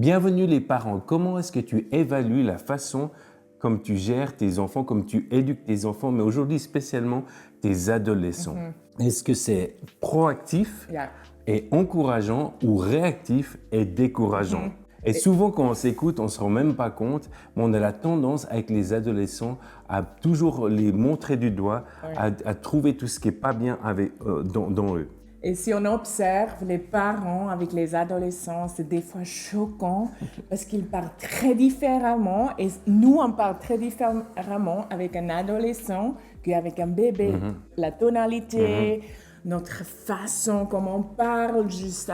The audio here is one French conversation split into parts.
Bienvenue les parents. Comment est-ce que tu évalues la façon comme tu gères tes enfants, comme tu éduques tes enfants, mais aujourd'hui spécialement tes adolescents? Est-ce que c'est proactif Yeah. et encourageant ou réactif et décourageant? Et souvent, quand on s'écoute, on ne se rend même pas compte, mais on a la tendance avec les adolescents à toujours les montrer du doigt, à trouver tout ce qui n'est pas bien dans eux. Et si on observe les parents avec les adolescents, c'est des fois choquant parce qu'ils parlent très différemment et nous, on parle très différemment avec un adolescent qu'avec un bébé. La tonalité, notre façon comment on parle, juste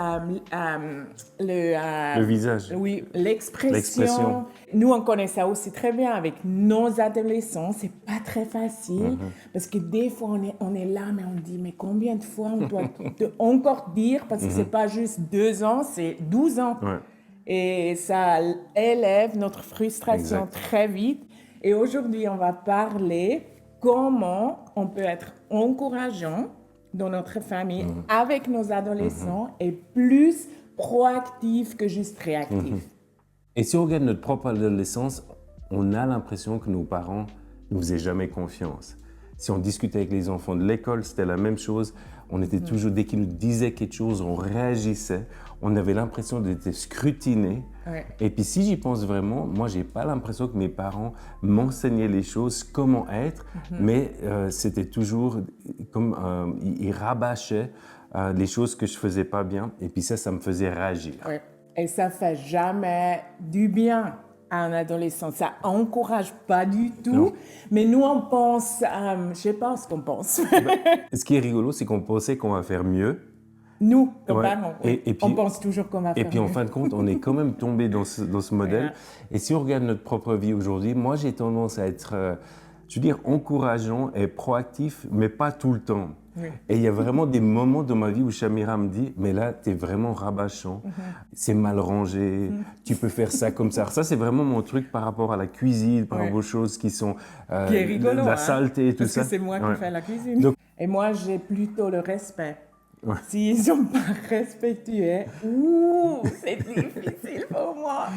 Le visage. Oui, l'expression. L'expression. Nous, on connaît ça aussi très bien avec nos adolescents. C'est pas très facile parce que des fois, on est là, mais on dit, mais combien de fois on doit encore dire parce que c'est pas juste 2 ans, c'est 12 ans. Ouais. Et ça élève notre frustration Exact. très vite. Et aujourd'hui, on va parler comment on peut être encourageant dans notre famille avec nos adolescents et plus proactif que juste réactif. Et si on regarde notre propre adolescence, on a l'impression que nos parents ne nous faisaient jamais confiance. Si on discutait avec les enfants de l'école, c'était la même chose. On était toujours, dès qu'ils nous disaient quelque chose, on réagissait. On avait l'impression d'être scrutinés. Ouais. Et puis si j'y pense vraiment, moi, j'ai pas l'impression que mes parents m'enseignaient les choses, comment être, mais c'était toujours comme ils rabâchaient les choses que je faisais pas bien. Et puis ça me faisait réagir. Ouais. Et ça fait jamais du bien à un adolescent. Ça encourage pas du tout. Non. Mais nous, on pense, je sais pas ce qu'on pense. Ce qui est rigolo, c'est qu'on pensait qu'on va faire mieux. Nous, comme Ouais. parents, oui. Et puis- on pense toujours qu'on va Et faire puis en mieux. fin de compte, on est quand même tombé dans ce modèle. Ouais. Et si on regarde notre propre vie aujourd'hui, moi j'ai tendance à être, je veux dire, encourageant et proactif, mais pas tout le temps. Oui. Et il y a vraiment des moments dans ma vie où Shamira me dit, mais là, tu es vraiment rabâchant, c'est mal rangé, tu peux faire ça comme ça. Alors ça, c'est vraiment mon truc par rapport à la cuisine, par Ouais. rapport aux choses qui sont Qui est rigolo, la hein, saleté et tout parce ça. que c'est moi Ouais. qui fais la cuisine. Donc- Et moi, j'ai plutôt le respect. Ouais. S'ils sont pas respectueux, c'est difficile pour moi.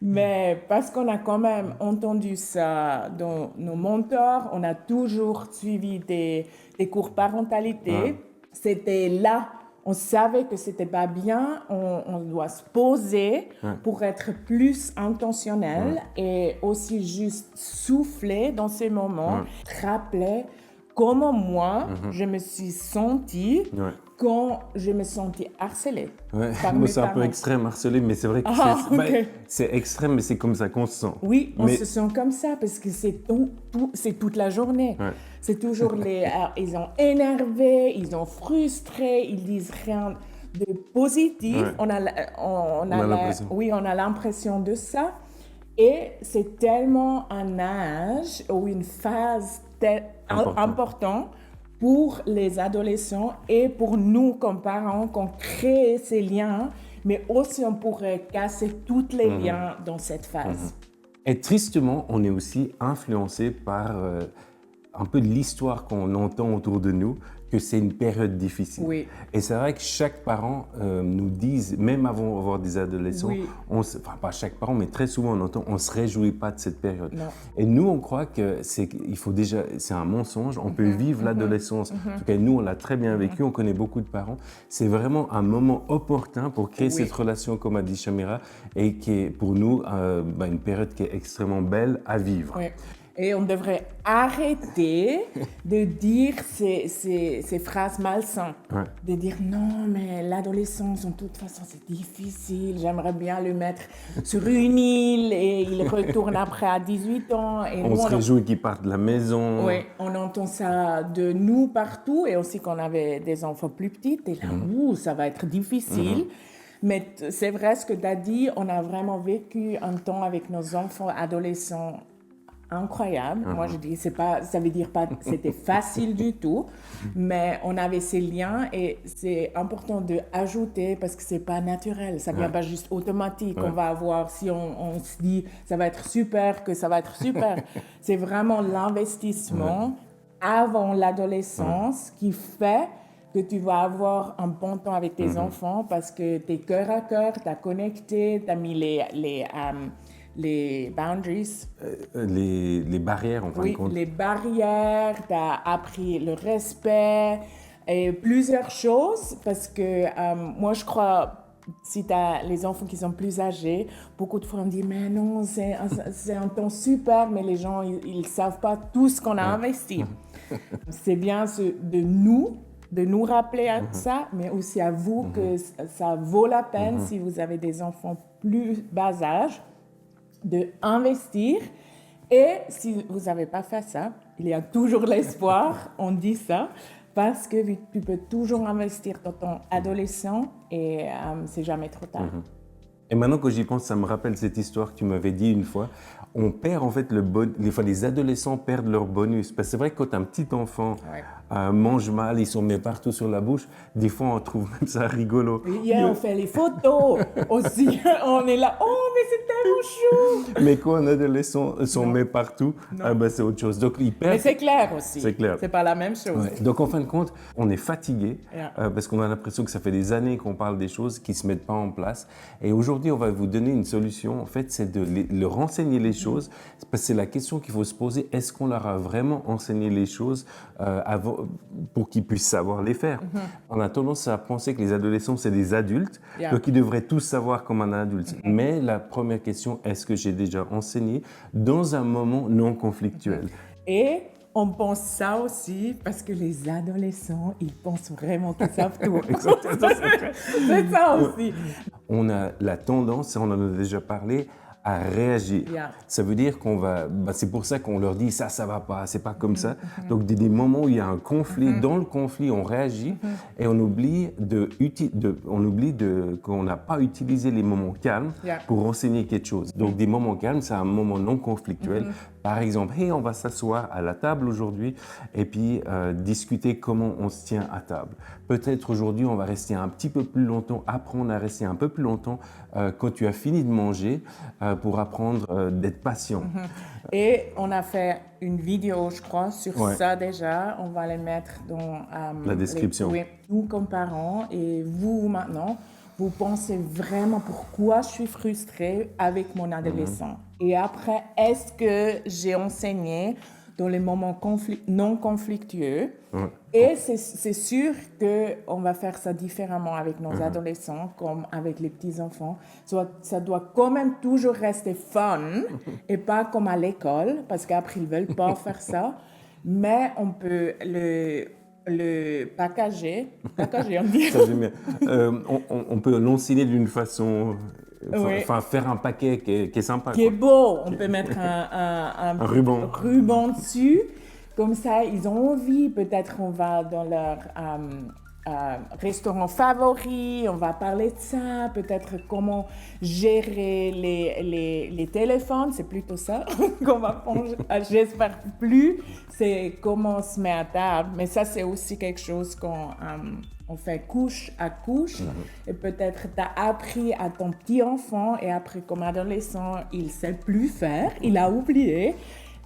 Mais parce qu'on a quand même entendu ça dans nos mentors, on a toujours suivi des cours parentalité. Ouais. C'était là, on savait que c'était pas bien, on doit se poser pour être plus intentionnel et aussi juste souffler dans ces moments, te rappeler comment moi, je me suis sentie Ouais. quand je me sentais harcelée. Ouais. par Moi, mes c'est un peu parents. extrême, harcelé, mais c'est vrai que Ah, c'est ok. c'est extrême, mais c'est comme ça qu'on se sent. Oui, on Mais- se sent comme ça parce que c'est toute la journée. Ouais. C'est toujours ils ont énervé, ils ont frustré, ils disent rien de positif. Ouais. On a l'impression. oui, on a l'impression de ça. Et c'est tellement un âge ou une phase importante pour les adolescents et pour nous comme parents qu'on crée ces liens, mais aussi on pourrait casser tous les liens dans cette phase. Et tristement, on est aussi influencé par un peu de l'histoire qu'on entend autour de nous, que c'est une période difficile. Oui. Et c'est vrai que chaque parent nous dise, même avant d'avoir des adolescents, Oui. enfin pas chaque parent, mais très souvent on entend, on se réjouit pas de cette période. Non. Et nous, on croit que c'est un mensonge, on peut vivre l'adolescence. En tout cas, nous, on l'a très bien vécu, on connaît beaucoup de parents. C'est vraiment un moment opportun pour créer Oui. cette relation, comme a dit Shamira, et qui est pour nous une période qui est extrêmement belle à vivre. Oui. Et on devrait arrêter de dire ces phrases malsaines. Ouais. De dire non, mais l'adolescence, en toute façon, c'est difficile. J'aimerais bien le mettre sur une île et il retourne après à 18 ans. Et On nous, se réjouit qu'ils partent de la maison. Oui, on entend ça de nous partout et aussi quand on avait des enfants plus petits. Et là, ça va être difficile. Mais c'est vrai ce que tu as dit, on a vraiment vécu un temps avec nos enfants adolescents incroyable. Moi, je dis, ça veut dire pas que c'était facile du tout, mais on avait ces liens et c'est important de ajouter parce que c'est pas naturel. Ça vient pas juste automatique. On va avoir, si on se dit, ça va être super, que ça va être super. C'est vraiment l'investissement avant l'adolescence qui fait que tu vas avoir un bon temps avec tes enfants parce que tu es cœur à cœur, tu as connecté, tu as mis les boundaries. Les barrières, en fin de compte. Les barrières, tu as appris le respect et plusieurs choses parce que moi, je crois, si tu as les enfants qui sont plus âgés, beaucoup de fois on dit mais non, c'est un temps super, mais les gens, ils ne savent pas tout ce qu'on a investi. C'est bien de nous rappeler à ça, mais aussi à vous que ça vaut la peine, si vous avez des enfants plus bas âge, de investir. Et si vous n'avez pas fait ça, il y a toujours l'espoir, on dit ça, parce que tu peux toujours investir dans ton adolescent et c'est jamais trop tard. Et maintenant que j'y pense, ça me rappelle cette histoire que tu m'avais dit une fois. On perd en fait les adolescents perdent leur bonus. Parce que c'est vrai que quand un petit enfant mange mal, ils sont mis partout sur la bouche, des fois on trouve même ça rigolo. On fait les photos aussi. On est là, oh mais c'est tellement chou. Mais quand un adolescent sont mis partout, c'est autre chose. Donc ils perdent. Mais c'est clair aussi. C'est clair. C'est pas la même chose. Ouais. Donc en fin de compte, on est fatigué parce qu'on a l'impression que ça fait des années qu'on parle des choses qui se mettent pas en place. Et aujourd'hui, on va vous donner une solution. En fait, c'est de leur enseigner les choses. Parce que c'est la question qu'il faut se poser. Est-ce qu'on leur a vraiment enseigné les choses pour qu'ils puissent savoir les faire? On a tendance à penser que les adolescents, c'est des adultes, donc ils devraient tous savoir comme un adulte. Mais la première question, est-ce que j'ai déjà enseigné dans un moment non conflictuel? Et on pense ça aussi parce que les adolescents, ils pensent vraiment qu'ils savent tout. C'est ça aussi. On a la tendance, on en a déjà parlé, à réagir. Ça veut dire qu'on va... c'est pour ça qu'on leur dit ça va pas, c'est pas comme ça. Donc, des moments où il y a un conflit, dans le conflit, on réagit et on oublie qu'on n'a pas utilisé les moments calmes pour enseigner quelque chose. Donc, des moments calmes, c'est un moment non conflictuel. Par exemple, hey, on va s'asseoir à la table aujourd'hui et puis discuter comment on se tient à table. Peut-être aujourd'hui, on va rester un petit peu plus longtemps, apprendre à rester un peu plus longtemps quand tu as fini de manger pour apprendre d'être patient. Et on a fait une vidéo, je crois, sur ça déjà. On va les mettre dans la description. Nous comme parents et vous maintenant, vous pensez vraiment pourquoi je suis frustrée avec mon adolescent. Et après, est-ce que j'ai enseigné dans les moments non conflictueux? Et c'est sûr qu'on va faire ça différemment avec nos adolescents comme avec les petits-enfants. Ça doit quand même toujours rester fun et pas comme à l'école, parce qu'après, ils ne veulent pas faire ça. Mais on peut le packager, on dit. Ça, j'aime bien. On peut l'enseigner d'une façon... Enfin, faire un paquet qui est sympa. Qui est beau. On peut mettre un ruban dessus. Comme ça, ils ont envie. Peut-être on va dans leur restaurant favori, on va parler de ça. Peut-être comment gérer les téléphones. C'est plutôt ça qu'on va prendre. J'espère plus. C'est comment on se met à table. Mais ça, c'est aussi quelque chose qu'on fait couche à couche. Et peut-être tu as appris à ton petit enfant et après, comme adolescent, il ne sait plus faire. Il a oublié.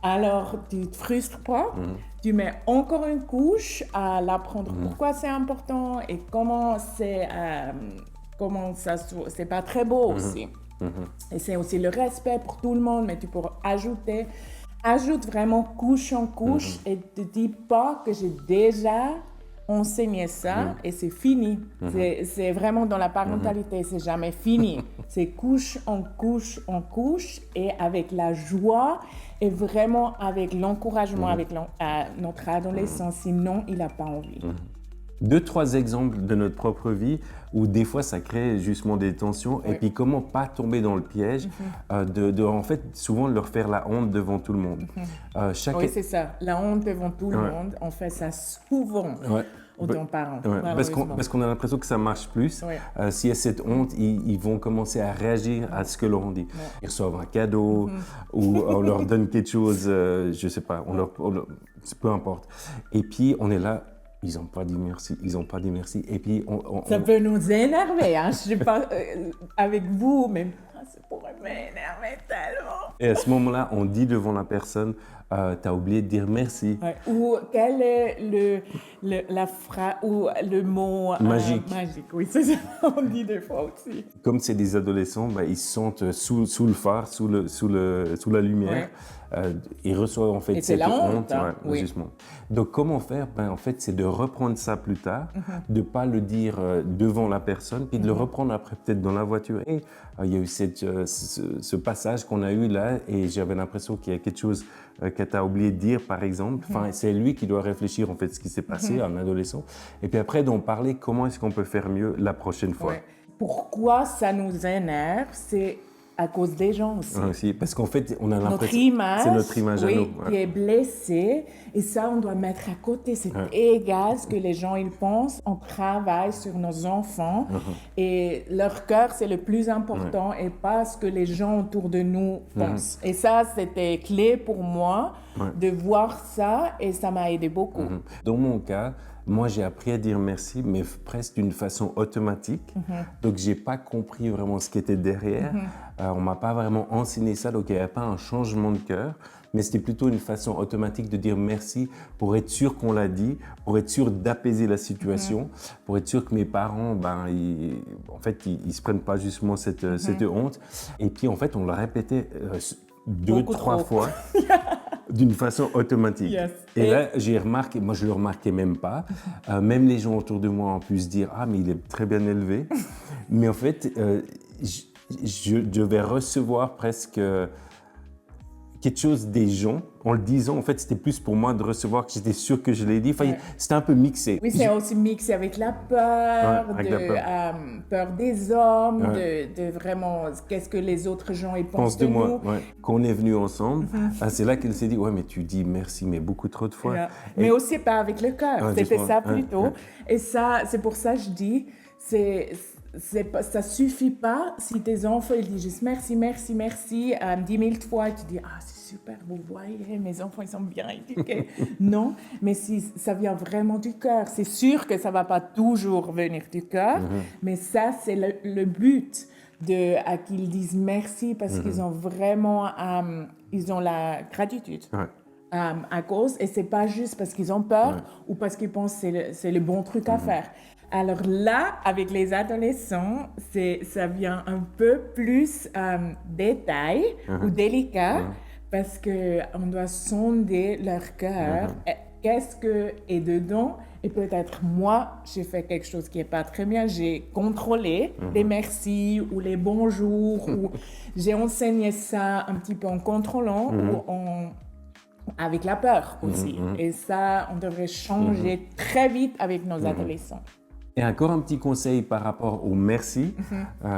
Alors, tu ne te frustres pas, tu mets encore une couche à l'apprendre pourquoi c'est important et comment ça c'est pas très beau aussi. Et c'est aussi le respect pour tout le monde, mais tu peux ajoute vraiment couche en couche et ne te dis pas que j'ai déjà enseigné ça et c'est fini. C'est vraiment dans la parentalité, c'est jamais fini. C'est couche en couche en couche et avec la joie et vraiment avec l'encouragement avec notre adolescent, sinon il n'a pas envie. 2-3 exemples de notre propre vie où des fois ça crée justement des tensions et puis comment pas tomber dans le piège de en fait souvent leur faire la honte devant tout le monde. Oui, c'est ça, la honte devant tout le monde, on fait ça souvent. Autant parents. Parce qu'on a l'impression que ça marche plus. S'il y a cette honte, ils vont commencer à réagir à ce que l'on dit. Ils reçoivent un cadeau ou on leur donne quelque chose, je ne sais pas, peu importe. Et puis on est là, ils n'ont pas dit merci, Et puis ça peut nous énerver, hein? Je ne sais pas avec vous, mais ça pourrait m'énerver tellement. Et à ce moment-là, on dit devant la personne, t'as oublié de dire merci. Ouais. Ou quel est la phrase ou le mot Magique. magique? Oui, c'est ça, on dit des fois aussi. Comme c'est des adolescents, ils se sentent sous le phare, sous la lumière. Ils reçoivent en fait Et c'est cette la honte, hein, ouais, oui. justement. Donc comment faire? En fait, c'est de reprendre ça plus tard, de ne pas le dire devant la personne, puis de le reprendre après peut-être dans la voiture. Et il y a eu ce passage qu'on a eu là, et j'avais l'impression qu'il y a quelque chose que tu as oublié de dire, par exemple. Enfin, c'est lui qui doit réfléchir en fait ce qui s'est passé, un adolescent. Et puis après, d'en parler, comment est-ce qu'on peut faire mieux la prochaine fois. Ouais. Pourquoi ça nous énerve? C'est à cause des gens aussi. Aussi, parce qu'en fait, on a Notre l'impression image, c'est notre image à oui, nous. Ouais. qui est blessée, et ça, on doit mettre à côté. C'est égal ce que les gens ils pensent. On travaille sur nos enfants, et leur cœur, c'est le plus important, et pas ce que les gens autour de nous pensent. Et ça, c'était clé pour moi de voir ça, et ça m'a aidé beaucoup. Dans mon cas, moi, j'ai appris à dire merci, mais presque d'une façon automatique. Donc, j'ai pas compris vraiment ce qui était derrière. On m'a pas vraiment enseigné ça, donc il n'y avait pas un changement de cœur. Mais c'était plutôt une façon automatique de dire merci pour être sûr qu'on l'a dit, pour être sûr d'apaiser la situation, pour être sûr que mes parents, ils se prennent pas justement cette honte. Et puis, en fait, on le répétait deux, trois fois. D'une façon automatique. Yes. Et là, j'ai remarqué, moi je ne le remarquais même pas, même les gens autour de moi ont pu se dire « Ah, mais il est très bien élevé ». Mais en fait, je devais recevoir presque quelque chose des gens. En le disant, en fait, c'était plus pour moi de recevoir que j'étais sûr que je l'ai dit. Enfin, c'était un peu mixé. Oui, c'est aussi mixé avec la peur, avec la peur. Peur des hommes, de vraiment qu'est-ce que les autres gens ils pensent de moi. nous. Ouais. Quand on est venus ensemble, c'est là qu'elle s'est dit « Ouais, mais tu dis merci, mais beaucoup trop de fois. » Mais aussi pas avec le cœur, c'était ça plutôt. Et ça, c'est pour ça que je dis, ça suffit pas si tes enfants ils disent juste merci, merci, merci 10 000 fois et tu dis ah c'est super, vous voyez mes enfants ils sont bien éduqués. Non, mais si ça vient vraiment du cœur, c'est sûr que ça va pas toujours venir du cœur, mais ça c'est le but à qu'ils disent merci parce qu'ils ont vraiment ils ont la gratitude. À cause, et c'est pas juste parce qu'ils ont peur ou parce qu'ils pensent que c'est le bon truc à faire. Alors là, avec les adolescents, ça vient un peu plus détail ou délicat parce qu'on doit sonder leur cœur. Qu'est-ce que est dedans? Et peut-être moi, j'ai fait quelque chose qui n'est pas très bien. J'ai contrôlé les merci ou les bonjours ou j'ai enseigné ça un petit peu en contrôlant ou avec la peur aussi. Et ça, on devrait changer très vite avec nos adolescents. Et encore un petit conseil par rapport au merci.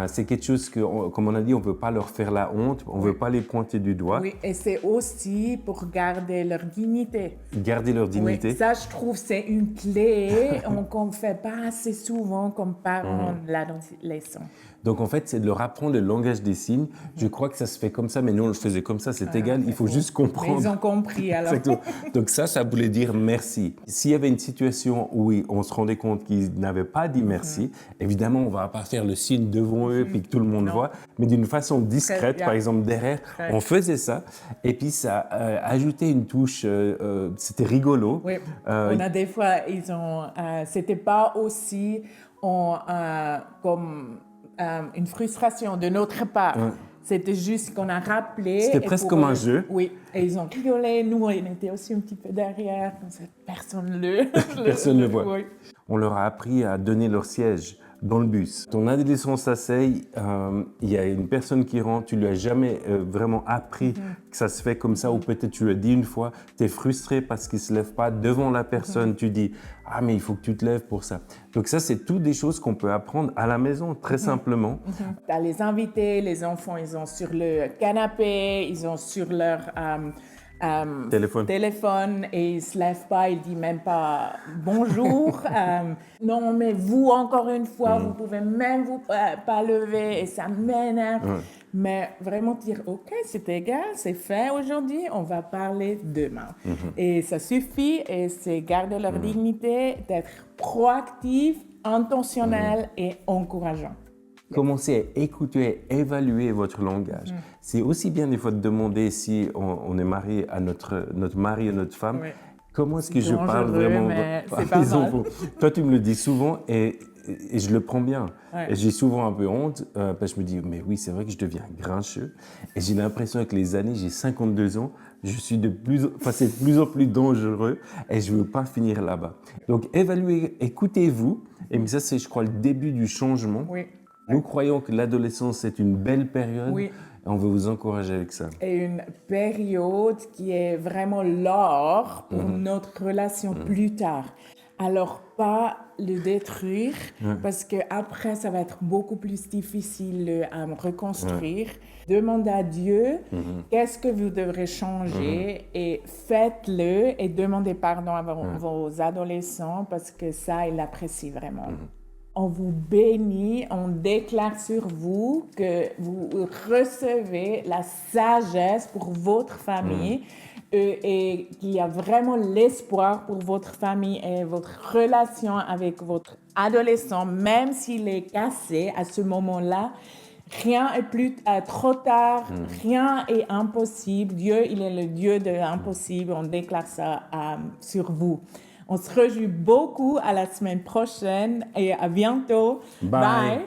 C'est quelque chose que, comme on a dit, on ne veut pas leur faire la honte, on ne veut pas les pointer du doigt. Oui, et c'est aussi pour garder leur dignité. Garder leur dignité. Oui, ça, je trouve, c'est une clé qu'on ne fait pas assez souvent comme parents de l'adolescent. Donc, en fait, c'est de leur apprendre le langage des signes. Je crois que ça se fait comme ça, mais nous, on le faisait comme ça. C'est égal, il faut juste comprendre. Mais ils ont compris, alors. Exactement. Donc, ça voulait dire merci. S'il y avait une situation où on se rendait compte qu'ils n'avaient pas dit merci, évidemment, on ne va pas faire le signe devant eux puis que tout le monde voit, mais d'une façon discrète, par exemple, derrière, on faisait ça. Et puis, ça ajoutait une touche, c'était rigolo. Oui, on a des fois, c'était pas aussi comme une frustration de notre part. C'était juste qu'on a rappelé. C'était presque comme un jeu. Oui, et ils ont rigolé. Nous, on était aussi un petit peu derrière, comme ça, personne ne le voit. Oui. On leur a appris à donner leur siège dans le bus. Ton adolescent s'asseye, il y a une personne qui rentre, tu lui as jamais vraiment appris que ça se fait comme ça, ou peut-être tu lui as dit une fois, tu es frustré parce qu'il ne se lève pas devant la personne, tu dis « Ah, mais il faut que tu te lèves pour ça ». Donc ça, c'est toutes des choses qu'on peut apprendre à la maison, très simplement. Tu as les invités, les enfants, ils ont sur le canapé, ils ont sur leur téléphone et ils ne se lèvent pas, ils ne disent même pas bonjour. Non, mais vous, encore une fois, vous pouvez même vous pas lever et ça m'énerve. Mais vraiment dire, OK, c'est égal, c'est fait aujourd'hui, on va parler demain. Et ça suffit et c'est garder leur dignité, d'être proactif, intentionnel et encourageant. Commencez à écouter, à évaluer votre langage. C'est aussi bien des fois de demander si on est marié à notre mari ou notre femme, Oui. comment est-ce que je parle dangereux, vraiment mais à c'est pas mes mal. enfants. Toi, tu me le dis souvent et je le prends bien. Ouais. Et j'ai souvent un peu honte parce que je me dis, mais oui, c'est vrai que je deviens grincheux. Et j'ai l'impression avec les années, j'ai 52 ans, c'est de plus en plus dangereux et je ne veux pas finir là-bas. Donc, évaluez, écoutez-vous. Et mais ça, c'est, je crois, le début du changement. Oui. Nous croyons que l'adolescence est une belle période Oui. et on veut vous encourager avec ça. Et une période qui est vraiment l'or pour notre relation plus tard. Alors, pas le détruire, parce qu'après, ça va être beaucoup plus difficile à reconstruire. Demandez à Dieu qu'est-ce que vous devrez changer et faites-le et demandez pardon à vos adolescents parce que ça, ils l'apprécient vraiment. On vous bénit, on déclare sur vous que vous recevez la sagesse pour votre famille et qu'il y a vraiment l'espoir pour votre famille et votre relation avec votre adolescent, même s'il est cassé à ce moment-là. Rien est plus trop tard, rien est impossible. Dieu, il est le Dieu de l'impossible. On déclare ça sur vous. On se réjouit beaucoup à la semaine prochaine et à bientôt. Bye. Bye.